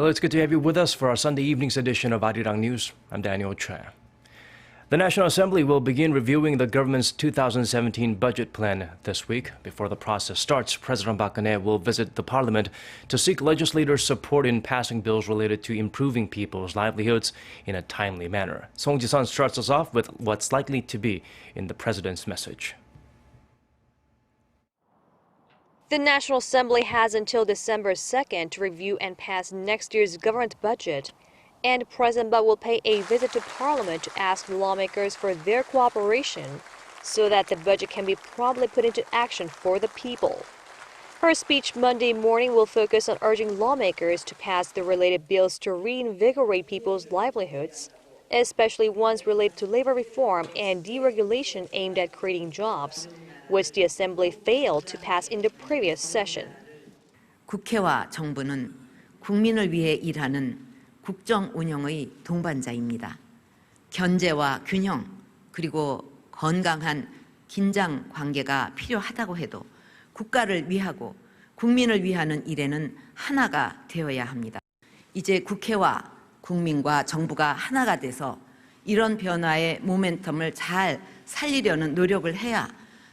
Hello, it's good to have you with us for our Sunday evening's edition of Arirang News. I'm Daniel Choi. The National Assembly will begin reviewing the government's 2017 budget plan this week. Before the process starts, President Park Geun-hye will visit the parliament to seek legislators' support in passing bills related to improving people's livelihoods in a timely manner. Song Ji-sun starts us off with what's likely to be in the president's message. The National Assembly has until December 2nd to review and pass next year's government budget. And President Park will pay a visit to Parliament to ask lawmakers for their cooperation so that the budget can be promptly put into action for the people. Her speech Monday morning will focus on urging lawmakers to pass the related bills to reinvigorate people's livelihoods, especially ones related to labor reform and deregulation aimed at creating jobs, which the Assembly failed to pass in the previous session. 국회와 정부는 국민을 위해 일하는 국정 운영의 동반자입니다. 견제와 균형 그리고 건강한 긴장 관계가 필요하다고 해도 국가를 위하고 국민을 위하는 일에는 하나가 되어야 합니다. 이제 국회와 국민과 정부가 하나가 돼서 이런 변화의 모멘텀을 잘 살리려는 노력을 해야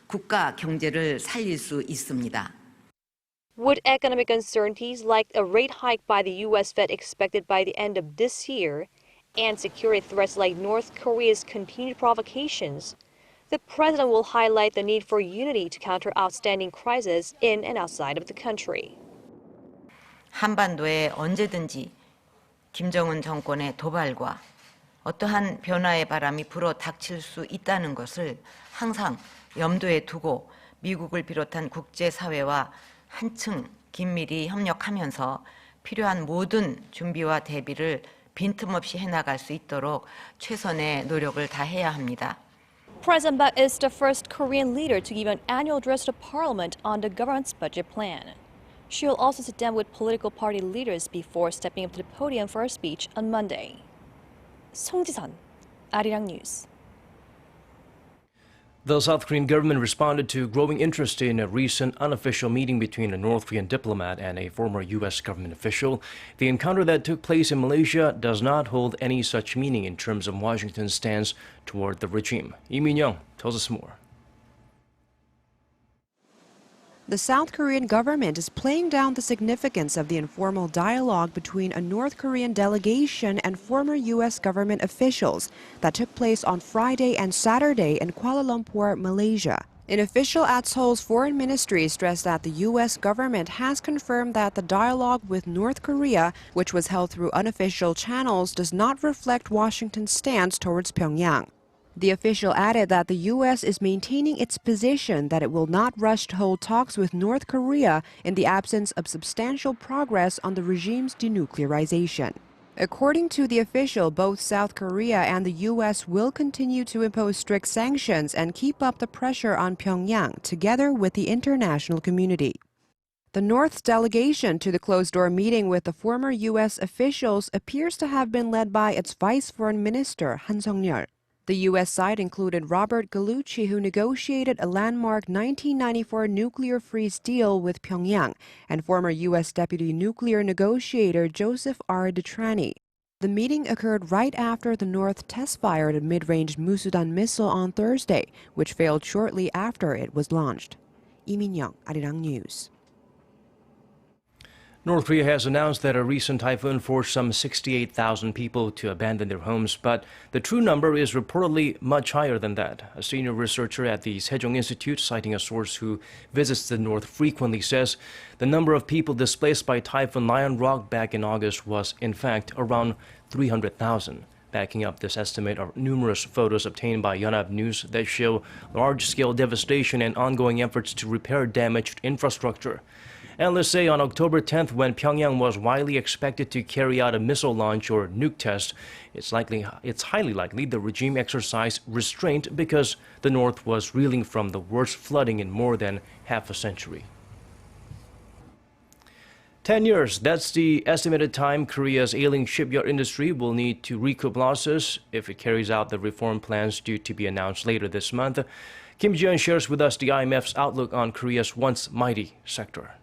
국가 경제를 살릴 수 있습니다. With economic uncertainties like a rate hike by the U.S. Fed expected by the end of this year and security threats like North Korea's continued provocations, the president will highlight the need for unity to counter outstanding crises in and outside of the country. 한반도에 언제든지 김정은 정권의 도발과 어떠한 변화의 바람이 불어 닥칠 수 있다는 것을 항상 염두에 두고 미국을 비롯한 국제사회와 한층 긴밀히 협력하면서 필요한 모든 준비와 대비를 빈틈없이 해나갈 수 있도록 최선의 노력을 다해야 합니다. President Park is the first Korean leader to give an annual address to Parliament on the government's budget plan. She will also sit down with political party leaders before stepping up to the podium for her speech on Monday. Song Ji-sun, Arirang News. The South Korean government responded to growing interest in a recent unofficial meeting between a North Korean diplomat and a former U.S. government official. The encounter that took place in Malaysia does not hold any such meaning in terms of Washington's stance toward the regime. Lee Min-young tells us more. The South Korean government is playing down the significance of the informal dialogue between a North Korean delegation and former U.S. government officials that took place on Friday and Saturday in Kuala Lumpur, Malaysia. An official at Seoul's foreign ministry stressed that the U.S. government has confirmed that the dialogue with North Korea, which was held through unofficial channels, does not reflect Washington's stance towards Pyongyang. The official added that the U.S. is maintaining its position that it will not rush to hold talks with North Korea in the absence of substantial progress on the regime's denuclearization. According to the official, both South Korea and the U.S. will continue to impose strict sanctions and keep up the pressure on Pyongyang together with the international community. The North's delegation to the closed-door meeting with the former U.S. officials appears to have been led by its Vice Foreign Minister, Han Sung-yeol. The U.S. side included Robert Gallucci, who negotiated a landmark 1994 nuclear freeze deal with Pyongyang, and former U.S. Deputy Nuclear Negotiator Joseph R. Detrani. The meeting occurred right after the North test-fired a mid-range Musudan missile on Thursday, which failed shortly after it was launched. Lee Min-young, Arirang News. North Korea has announced that a recent typhoon forced some 68,000 people to abandon their homes, but the true number is reportedly much higher than that. A senior researcher at the Sejong Institute, citing a source who visits the North frequently, says the number of people displaced by Typhoon Lion Rock back in August was, in fact, around 300,000. Backing up this estimate are numerous photos obtained by Yonhap News that show large-scale devastation and ongoing efforts to repair damaged infrastructure. Analysts say on October 10th, when Pyongyang was widely expected to carry out a missile launch or nuke test, it's highly likely the regime exercised restraint because the North was reeling from the worst flooding in more than half a century. 10 years, that's the estimated time Korea's ailing shipyard industry will need to recoup losses if it carries out the reform plans due to be announced later this month. Kim Ji-yeon shares with us the IMF's outlook on Korea's once mighty sector.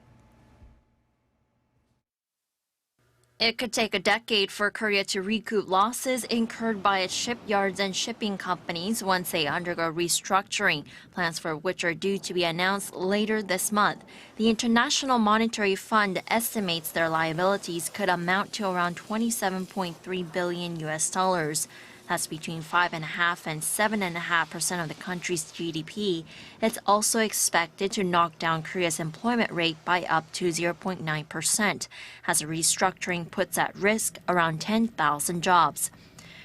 It could take a decade for Korea to recoup losses incurred by its shipyards and shipping companies once they undergo restructuring, plans for which are due to be announced later this month. The International Monetary Fund estimates their liabilities could amount to around $27.3 billion US. That's between 5.5% and 7.5% of the country's GDP. It's also expected to knock down Korea's employment rate by up to 0.9%, as the restructuring puts at risk around 10,000 jobs.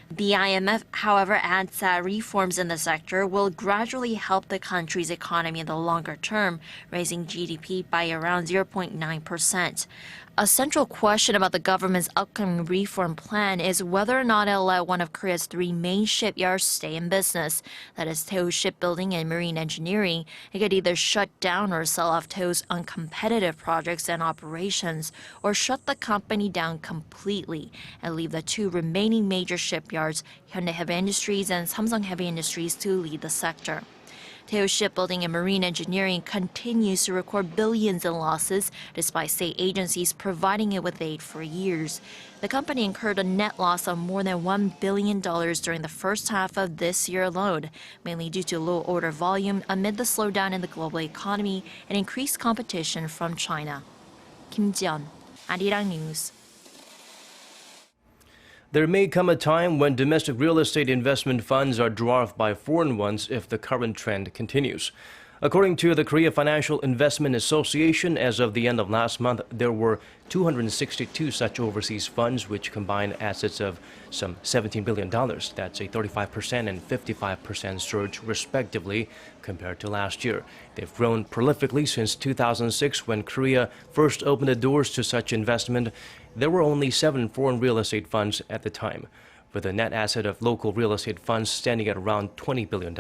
The IMF, however, adds that reforms in the sector will gradually help the country's economy in the longer term, raising GDP by around 0.9%. A central question about the government's upcoming reform plan is whether or not it'll let one of Korea's three main shipyards stay in business. That is Seoul Shipbuilding and Marine Engineering. It could either shut down or sell off Seoul's uncompetitive projects and operations, or shut the company down completely and leave the two remaining major shipyards, Hyundai Heavy Industries and Samsung Heavy Industries, to lead the sector. Seoul Shipbuilding and Marine Engineering continues to record billions in losses, despite state agencies providing it with aid for years. The company incurred a net loss of more than $1 billion during the first half of this year alone, mainly due to low order volume amid the slowdown in the global economy and increased competition from China. Kim Ji-yeon, Arirang News. There may come a time when domestic real estate investment funds are dwarfed by foreign ones if the current trend continues. According to the Korea Financial Investment Association, as of the end of last month, there were 262 such overseas funds, which combine assets of some $17 billion. That's a 35% and 55% surge, respectively, compared to last year. They've grown prolifically since 2006, when Korea first opened the doors to such investment. There were only 7 foreign real estate funds at the time, with a net asset of local real estate funds standing at around $20 billion.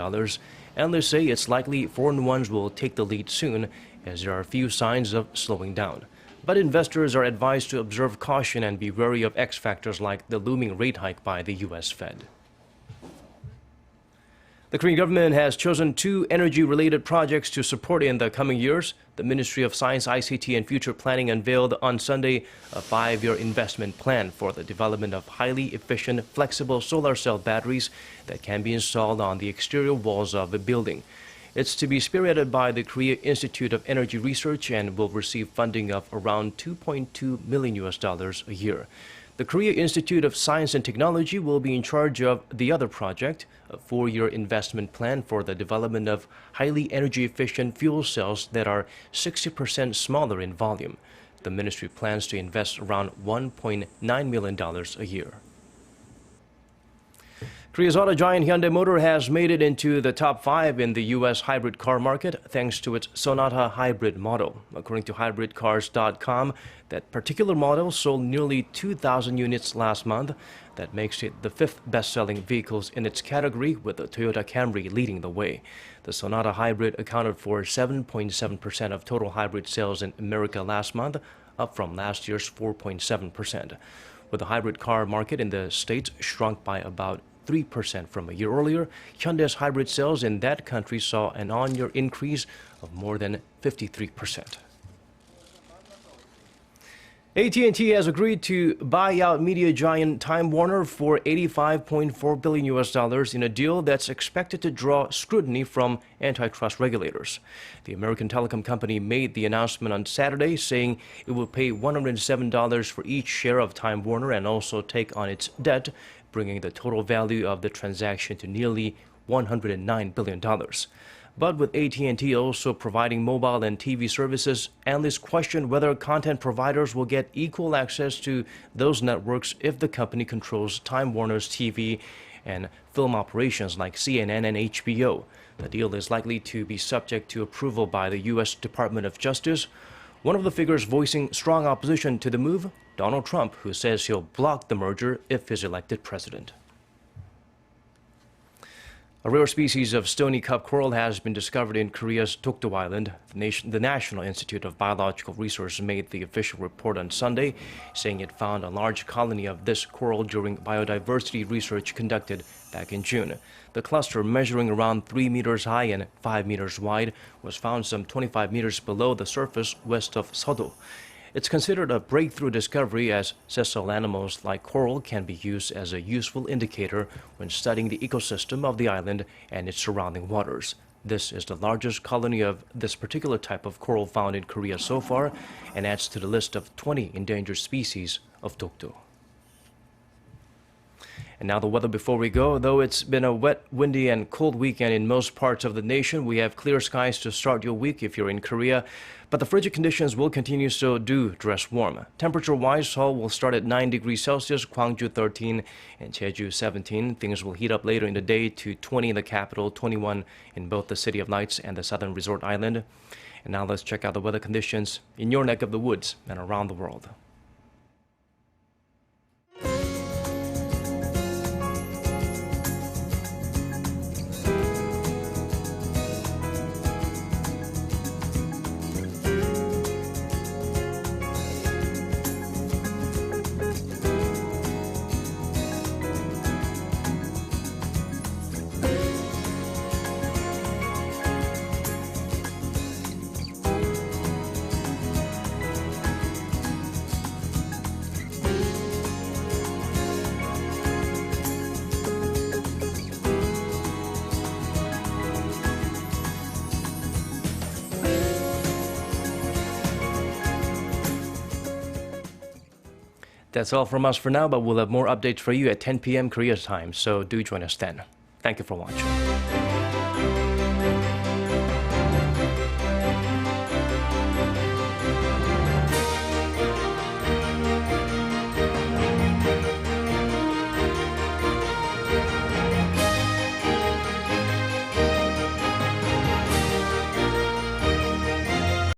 Analysts say it's likely foreign ones will take the lead soon, as there are few signs of slowing down. But investors are advised to observe caution and be wary of X factors like the looming rate hike by the U.S. Fed. The Korean government has chosen 2 energy-related projects to support in the coming years. The Ministry of Science, ICT and Future Planning unveiled on Sunday a 5-year investment plan for the development of highly efficient, flexible solar cell batteries that can be installed on the exterior walls of a building. It's to be spearheaded by the Korea Institute of Energy Research and will receive funding of around $2.2 million a year. The Korea Institute of Science and Technology will be in charge of the other project, a 4-year investment plan for the development of highly energy-efficient fuel cells that are 60% smaller in volume. The ministry plans to invest around $1.9 million a year. Korea's auto giant Hyundai Motor has made it into the top 5 in the U.S. hybrid car market thanks to its Sonata hybrid model. According to hybridcars.com, that particular model sold nearly 2,000 units last month. That makes it the 5th best-selling vehicles in its category, with the Toyota Camry leading the way. The Sonata hybrid accounted for 7.7% of total hybrid sales in America last month, up from last year's 4.7%. With the hybrid car market in the States shrunk by about 3% from a year earlier, Hyundai's hybrid sales in that country saw an on-year increase of more than 53%. AT&T has agreed to buy out media giant Time Warner for $85.4 billion in a deal that's expected to draw scrutiny from antitrust regulators. The American telecom company made the announcement on Saturday, saying it will pay $107 for each share of Time Warner and also take on its debt, bringing the total value of the transaction to nearly $109 billion. But with AT&T also providing mobile and TV services, analysts question whether content providers will get equal access to those networks if the company controls Time Warner's TV and film operations like CNN and HBO. The deal is likely to be subject to approval by the U.S. Department of Justice. One of the figures voicing strong opposition to the move, Donald Trump, who says he'll block the merger if he's elected president. A rare species of stony cup coral has been discovered in Korea's Dokdo Island. The National Institute of Biological Research made the official report on Sunday, saying it found a large colony of this coral during biodiversity research conducted back in June. The cluster, measuring around 3 meters high and 5 meters wide, was found some 25 meters below the surface west of Seoul. It's considered a breakthrough discovery as sessile animals like coral can be used as a useful indicator when studying the ecosystem of the island and its surrounding waters. This is the largest colony of this particular type of coral found in Korea so far and adds to the list of 20 endangered species of Dokdo. And now the weather before we go. Though it's been a wet, windy, and cold weekend in most parts of the nation, we have clear skies to start your week if you're in Korea. But the frigid conditions will continue, so do dress warm. Temperature-wise, Seoul will start at 9 degrees Celsius, Gwangju 13, and Jeju 17. Things will heat up later in the day to 20 in the capital, 21 in both the City of Lights and the Southern Resort Island. And now let's check out the weather conditions in your neck of the woods and around the world. That's all from us for now, but we'll have more updates for you at 10 p.m. Korea time, so do join us then. Thank you for watching.